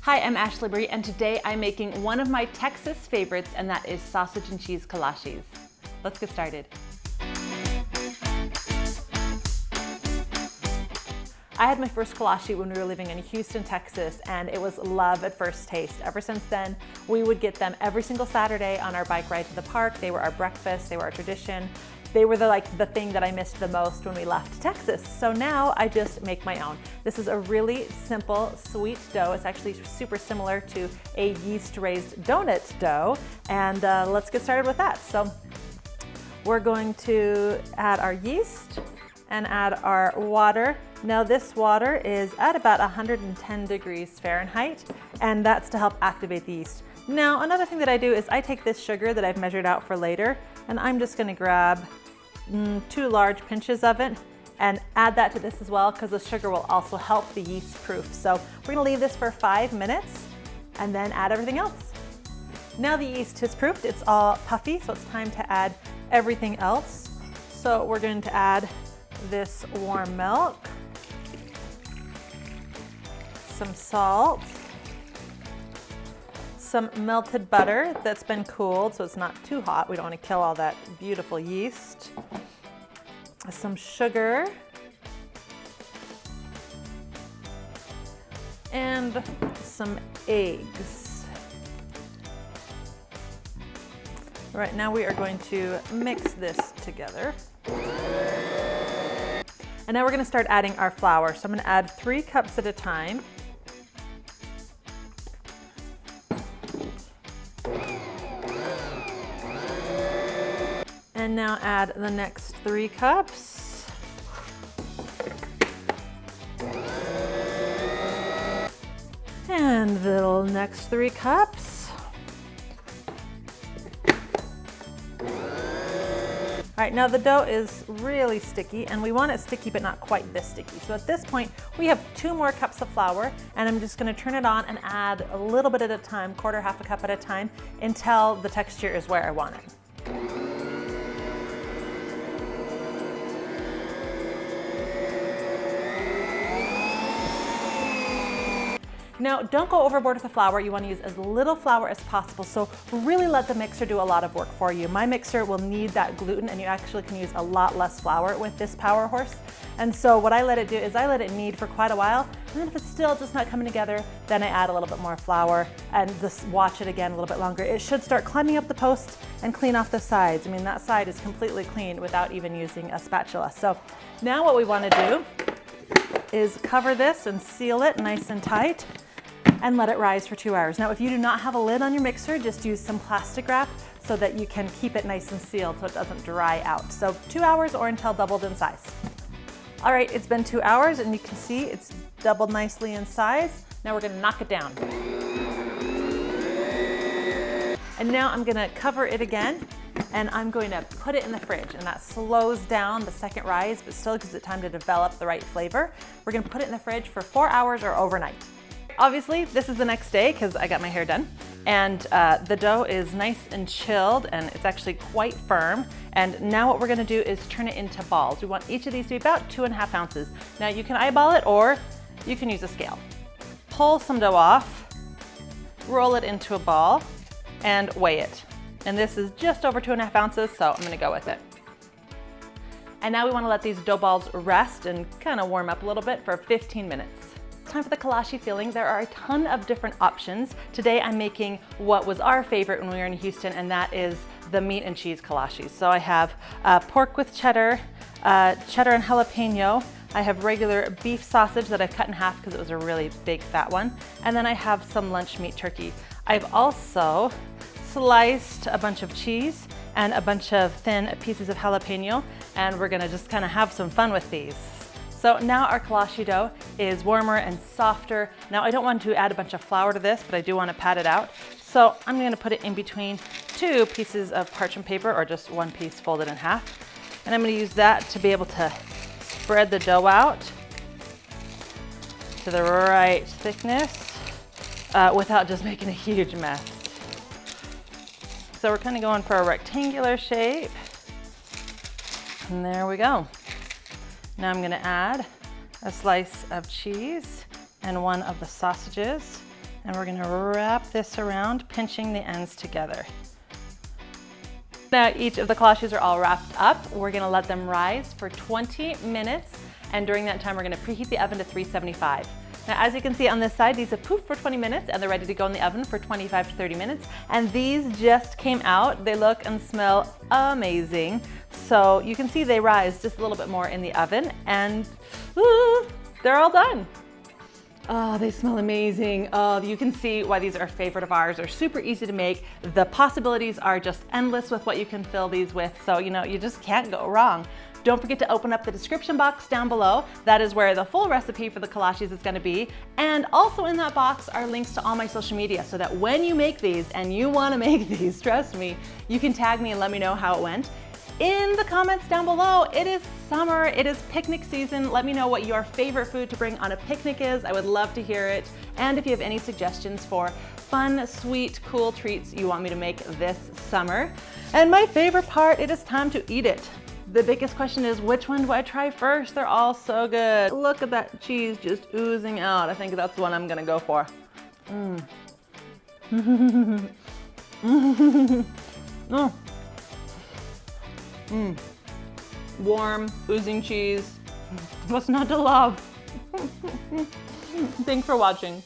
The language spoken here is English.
Hi, I'm Ashlee and today I'm making one of my Texas favorites, and that is sausage and cheese kolaches. Let's get started. I had my first kolache when we were living in Houston, Texas, and it was love at first taste. Ever since then, we would get them every single Saturday on our bike ride to the park. They were our breakfast, they were our tradition. They were the thing that I missed the most when we left Texas. So now I just make my own. This is a really simple, sweet dough. It's actually super similar to a yeast-raised donut dough. And let's get started with that. So we're going to add our yeast and add our water. Now this water is at about 110 degrees Fahrenheit, and that's to help activate the yeast. Now another thing that I do is I take this sugar that I've measured out for later, and I'm just gonna grab 2 large pinches of it and add that to this as well, because the sugar will also help the yeast proof. So we're gonna leave this for 5 minutes and then add everything else. Now the yeast is proofed, it's all puffy, so it's time to add everything else. So we're going to add this warm milk, some salt, some melted butter that's been cooled so it's not too hot. We don't want to kill all that beautiful yeast. Some sugar. And some eggs. Right now we are going to mix this together. And now we're going to start adding our flour. So I'm going to add 3 cups at a time. And now add the next 3 cups. And the next 3 cups. All right, now the dough is really sticky, and we want it sticky but not quite this sticky. So at this point, we have 2 more cups of flour, and I'm just gonna turn it on and add a little bit at a time, quarter, half a cup at a time, until the texture is where I want it. Now, don't go overboard with the flour. You want to use as little flour as possible, so really let the mixer do a lot of work for you. My mixer will need that gluten, and you actually can use a lot less flour with this Power Horse. And so what I let it do is I let it knead for quite a while, and then if it's still just not coming together, then I add a little bit more flour and just watch it again a little bit longer. It should start climbing up the post and clean off the sides. I mean, that side is completely clean without even using a spatula. So now what we want to do is cover this and seal it nice and tight and let it rise for 2 hours. Now, if you do not have a lid on your mixer, just use some plastic wrap so that you can keep it nice and sealed so it doesn't dry out. So 2 hours or until doubled in size. All right, it's been 2 hours and you can see it's doubled nicely in size. Now we're gonna knock it down. And now I'm gonna cover it again, and I'm going to put it in the fridge, and that slows down the second rise, but still gives it time to develop the right flavor. We're gonna put it in the fridge for 4 hours or overnight. Obviously, this is the next day because I got my hair done, and the dough is nice and chilled, and it's actually quite firm. And now what we're gonna do is turn it into balls. We want each of these to be about 2.5 ounces. Now you can eyeball it, or you can use a scale. Pull some dough off, roll it into a ball, and weigh it. And this is just over 2.5 ounces, so I'm gonna go with it. And now we wanna let these dough balls rest and kind of warm up a little bit for 15 minutes. Time for the kolache filling. There are a ton of different options. Today I'm making what was our favorite when we were in Houston, and that is the meat and cheese kolaches. So I have pork with cheddar, cheddar and jalapeno. I have regular beef sausage that I've cut in half because it was a really big fat one. And then I have some lunch meat turkey. I've also sliced a bunch of cheese and a bunch of thin pieces of jalapeno, and we're gonna just kind of have some fun with these. So now our kolache dough is warmer and softer. Now I don't want to add a bunch of flour to this, but I do want to pat it out. So I'm going to put it in between 2 pieces of parchment paper, or just 1 piece folded in half. And I'm going to use that to be able to spread the dough out to the right thickness without just making a huge mess. So we're kind of going for a rectangular shape. And there we go. Now I'm gonna add a slice of cheese and one of the sausages. And we're gonna wrap this around, pinching the ends together. Now each of the kolaches are all wrapped up. We're gonna let them rise for 20 minutes. And during that time, we're gonna preheat the oven to 375. Now, as you can see on this side, these have poofed for 20 minutes and they're ready to go in the oven for 25 to 30 minutes. And these just came out. They look and smell amazing. So you can see they rise just a little bit more in the oven and they're all done. Oh, they smell amazing. Oh, you can see why these are a favorite of ours. They're super easy to make. The possibilities are just endless with what you can fill these with. So, you know, you just can't go wrong. Don't forget to open up the description box down below. That is where the full recipe for the kolaches is gonna be. And also in that box are links to all my social media so that when you make these, and you wanna make these, trust me, you can tag me and let me know how it went. In the comments down below, it is summer, it is picnic season. Let me know what your favorite food to bring on a picnic is. I would love to hear it. And if you have any suggestions for fun, sweet, cool treats you want me to make this summer. And my favorite part, it is time to eat it. The biggest question is, which one do I try first? They're all so good. Look at that cheese just oozing out. I think that's the one I'm gonna go for. Warm, oozing cheese. What's not to love? Thanks for watching.